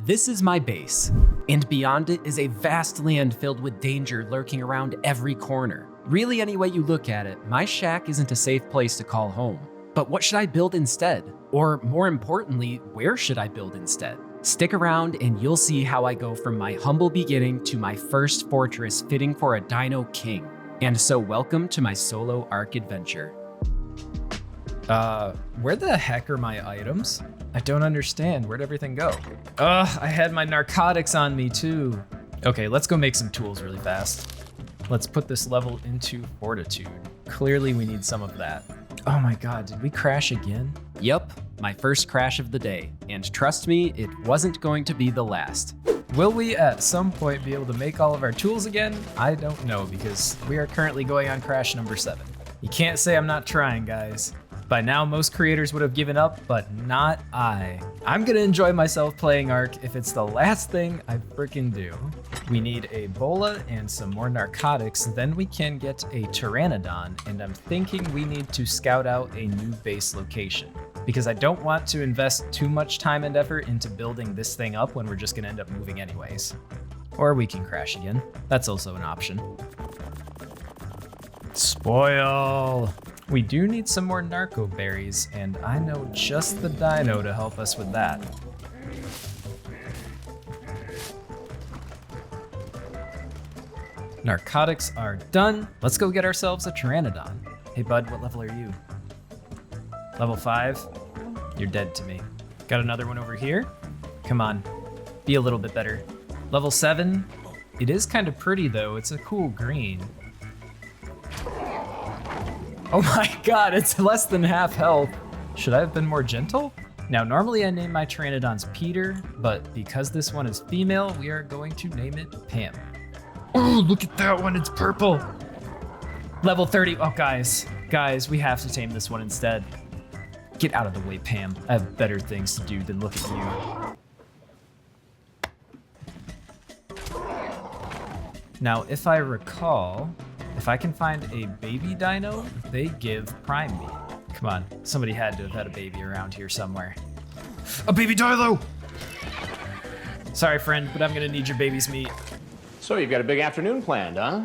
This is my base, and beyond it is a vast land filled with danger lurking around every corner. Really, any way you look at it, my shack isn't a safe place to call home. But what should I build instead? Or more importantly, where should I build instead? Stick around and you'll see how I go from my humble beginning to my first fortress fitting for a dino king. And so welcome to my solo Ark adventure. Where the heck are my items? I don't understand. Where'd everything go? Ugh, I had my narcotics on me too. Okay, let's go make some tools really fast. Let's put this level into fortitude. Clearly we need some of that. Oh my god, did we crash again? Yup, my first crash of the day. And trust me, it wasn't going to be the last. Will we at some point be able to make all of our tools again? I don't know, because we are currently going on crash number 7. You can't say I'm not trying, guys. By now, most creators would have given up, but not I. I'm gonna enjoy myself playing Ark if it's the last thing I frickin' do. We need a bola and some more narcotics, then we can get a pteranodon, and I'm thinking we need to scout out a new base location, because I don't want to invest too much time and effort into building this thing up when we're just gonna end up moving anyways. Or we can crash again. That's also an option. Spoil! We do need some more narco berries, and I know just the dino to help us with that. Narcotics are done. Let's go get ourselves a pteranodon. Hey bud, what level are you? Level 5? You're dead to me. Got another one over here? Come on, be a little bit better. Level 7? It is kind of pretty though, it's a cool green. Oh my god, it's less than half health. Should I have been more gentle? Now, normally I name my pteranodons Peter, but because this one is female, we are going to name it Pam. Oh, look at that one, it's purple. Level 30, oh guys, we have to tame this one instead. Get out of the way, Pam. I have better things to do than look at you. Now, if I recall, if I can find a baby dino, they give prime meat. Come on, somebody had to have had a baby around here somewhere. A baby dino! Sorry, friend, but I'm gonna need your baby's meat. So you've got a big afternoon planned, huh?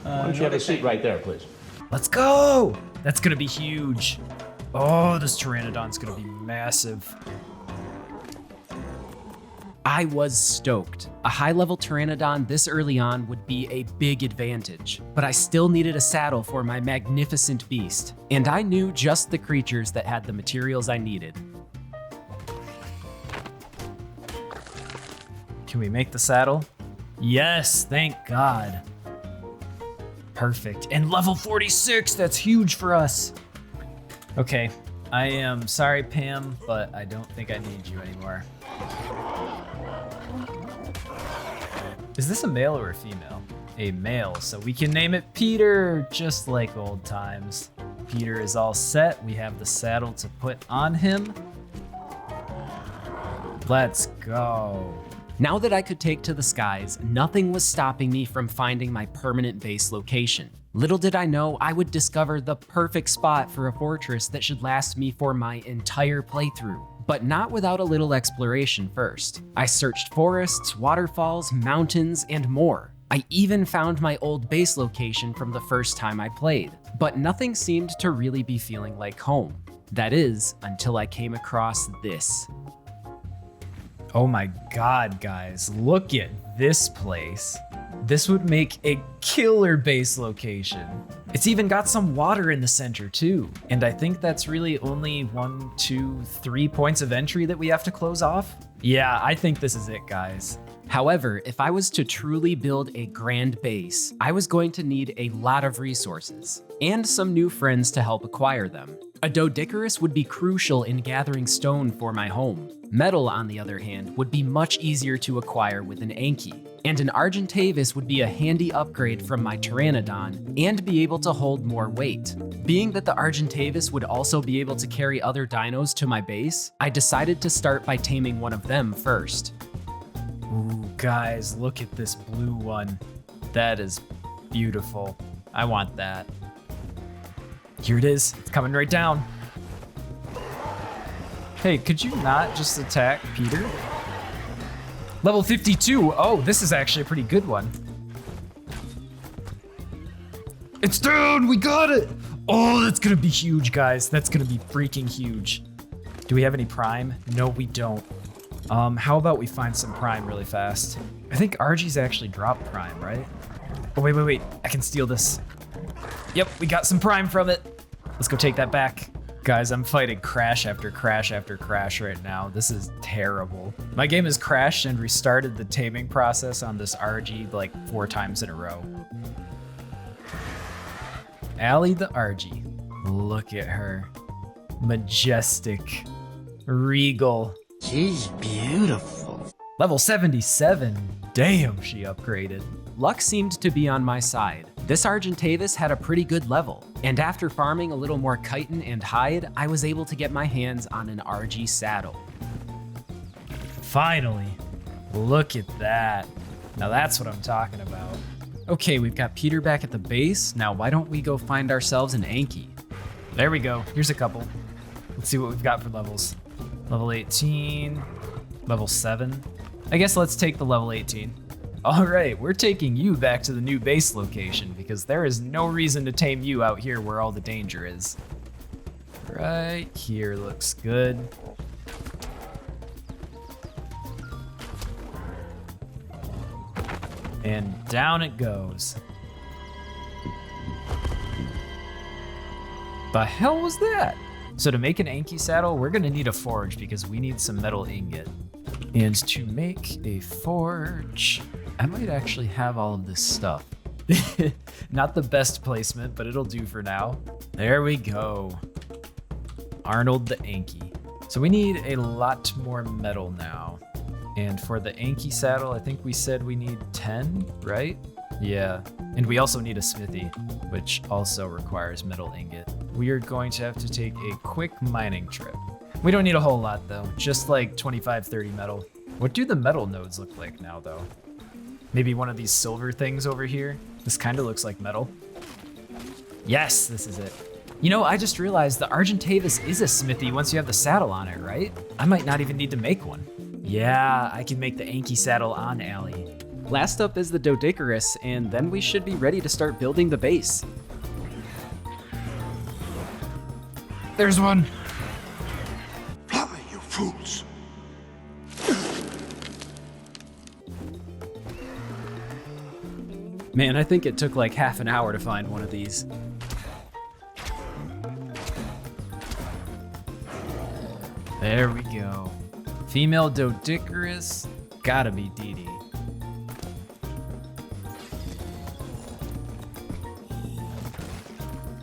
Why don't you have a seat right there, please? Let's go! That's gonna be huge. Oh, this pteranodon's gonna be massive. I was stoked. A high-level pteranodon this early on would be a big advantage, but I still needed a saddle for my magnificent beast, and I knew just the creatures that had the materials I needed. Can we make the saddle? Yes, thank God. Perfect, and level 46, that's huge for us. Okay, I am sorry, Pam, but I don't think I need you anymore. Is this a male or a female? A male, so we can name it Peter, just like old times. Peter is all set. We have the saddle to put on him. Let's go. Now that I could take to the skies, nothing was stopping me from finding my permanent base location. Little did I know I would discover the perfect spot for a fortress that should last me for my entire playthrough. But not without a little exploration first. I searched forests, waterfalls, mountains, and more. I even found my old base location from the first time I played, but nothing seemed to really be feeling like home. That is, until I came across this. Oh my god, guys, look at this place. This would make a killer base location. It's even got some water in the center too. And I think that's really only 1, 2, 3 points of entry that we have to close off. Yeah, I think this is it, guys. However, if I was to truly build a grand base, I was going to need a lot of resources and some new friends to help acquire them. A Doedicurus would be crucial in gathering stone for my home. Metal, on the other hand, would be much easier to acquire with an Anki. And an Argentavis would be a handy upgrade from my Pteranodon and be able to hold more weight. Being that the Argentavis would also be able to carry other dinos to my base, I decided to start by taming one of them first. Ooh, guys, look at this blue one. That is beautiful. I want that. Here it is. It's coming right down. Hey, could you not just attack Peter? Level 52. Oh, this is actually a pretty good one. It's down. We got it. Oh, that's going to be huge, guys. That's going to be freaking huge. Do we have any prime? No, we don't. How about we find some prime really fast? I think RG's actually dropped prime, right? Oh, wait. I can steal this. Yep, we got some prime from it. Let's go take that back. Guys, I'm fighting crash after crash after crash right now. This is terrible. My game has crashed and restarted the taming process on this RG like 4 times in a row. Allie the RG. Look at her. Majestic. Regal. She's beautiful. Level 77. Damn, she upgraded. Luck seemed to be on my side. This Argentavis had a pretty good level, and after farming a little more chitin and hide, I was able to get my hands on an RG saddle. Finally. Look at that. Now that's what I'm talking about. Okay, we've got Peter back at the base. Now why don't we go find ourselves an Anki? There we go. Here's a couple. Let's see what we've got for levels. Level 18, level 7. I guess let's take the level 18. All right, we're taking you back to the new base location because there is no reason to tame you out here where all the danger is. Right here looks good. And down it goes. The hell was that? So to make an Anki saddle, we're gonna need a forge because we need some metal ingot. And to make a forge, I might actually have all of this stuff. Not the best placement, but it'll do for now. There we go. Arnold the Anki. So we need a lot more metal now. And for the Anki saddle, I think we said we need 10, right? Yeah. And we also need a smithy, which also requires metal ingot. We are going to have to take a quick mining trip. We don't need a whole lot though, just like 25, 30 metal. What do the metal nodes look like now though? Maybe one of these silver things over here? This kind of looks like metal. Yes, this is it. You know, I just realized the Argentavis is a smithy once you have the saddle on it, right? I might not even need to make one. Yeah, I can make the Anki saddle on Allie. Last up is the Dodicarus, and then we should be ready to start building the base. There's one. Fly, you fools. Man, I think it took like half an hour to find one of these. There we go. Female Dodicarus, gotta be Dee Dee.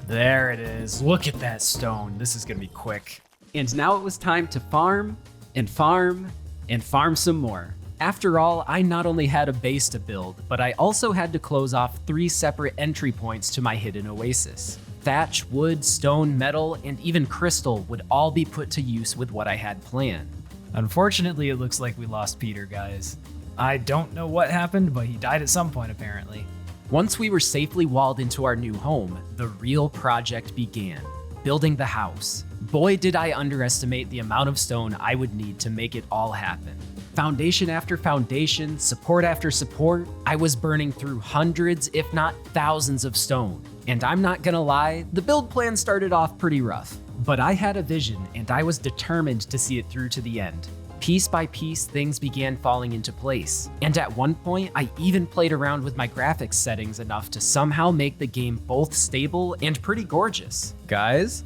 There it is. Look at that stone. This is gonna be quick. And now it was time to farm, and farm, and farm some more. After all, I not only had a base to build, but I also had to close off 3 separate entry points to my hidden oasis. Thatch, wood, stone, metal, and even crystal would all be put to use with what I had planned. Unfortunately, it looks like we lost Peter, guys. I don't know what happened, but he died at some point, apparently. Once we were safely walled into our new home, the real project began, building the house. Boy, did I underestimate the amount of stone I would need to make it all happen. Foundation after foundation, support after support, I was burning through hundreds, if not thousands of stone. And I'm not gonna lie, the build plan started off pretty rough. But I had a vision, and I was determined to see it through to the end. Piece by piece, things began falling into place. And at one point, I even played around with my graphics settings enough to somehow make the game both stable and pretty gorgeous. Guys,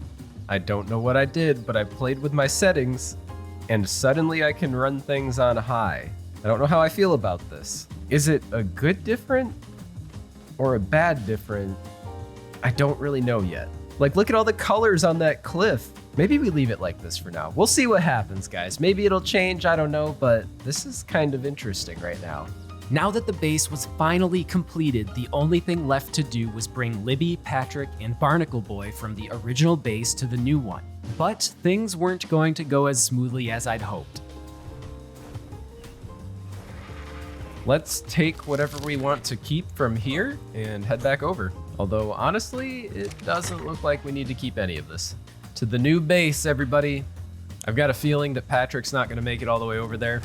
I don't know what I did, but I played with my settings, and suddenly I can run things on high. I don't know how I feel about this. Is it a good different or a bad different? I don't really know yet. Like, look at all the colors on that cliff. Maybe we leave it like this for now. We'll see what happens, guys. Maybe it'll change, I don't know, but this is kind of interesting right now. Now that the base was finally completed, the only thing left to do was bring Libby, Patrick, and Barnacle Boy from the original base to the new one. But things weren't going to go as smoothly as I'd hoped. Let's take whatever we want to keep from here and head back over. Although, honestly, it doesn't look like we need to keep any of this. To the new base, everybody. I've got a feeling that Patrick's not going to make it all the way over there.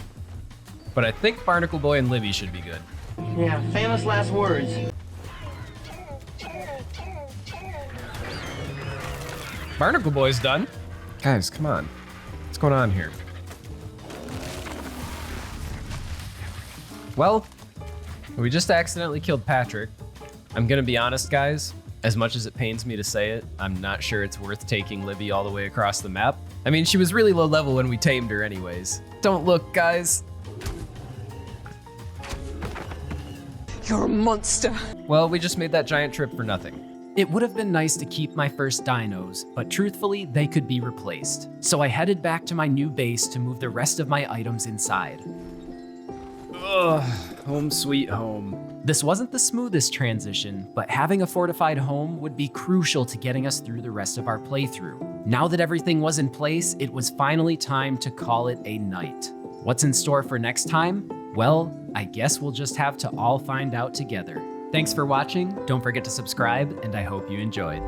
But I think Barnacle Boy and Libby should be good. Yeah, famous last words. Barnacle Boy's done. Guys, come on. What's going on here? Well, we just accidentally killed Patrick. I'm gonna be honest, guys. As much as it pains me to say it, I'm not sure it's worth taking Libby all the way across the map. I mean, she was really low level when we tamed her anyways. Don't look, guys. You're a monster. Well, we just made that giant trip for nothing. It would have been nice to keep my first dinos, but truthfully, they could be replaced. So I headed back to my new base to move the rest of my items inside. Ugh, home sweet home. This wasn't the smoothest transition, but having a fortified home would be crucial to getting us through the rest of our playthrough. Now that everything was in place, it was finally time to call it a night. What's in store for next time? Well, I guess we'll just have to all find out together. Thanks for watching, don't forget to subscribe, and I hope you enjoyed.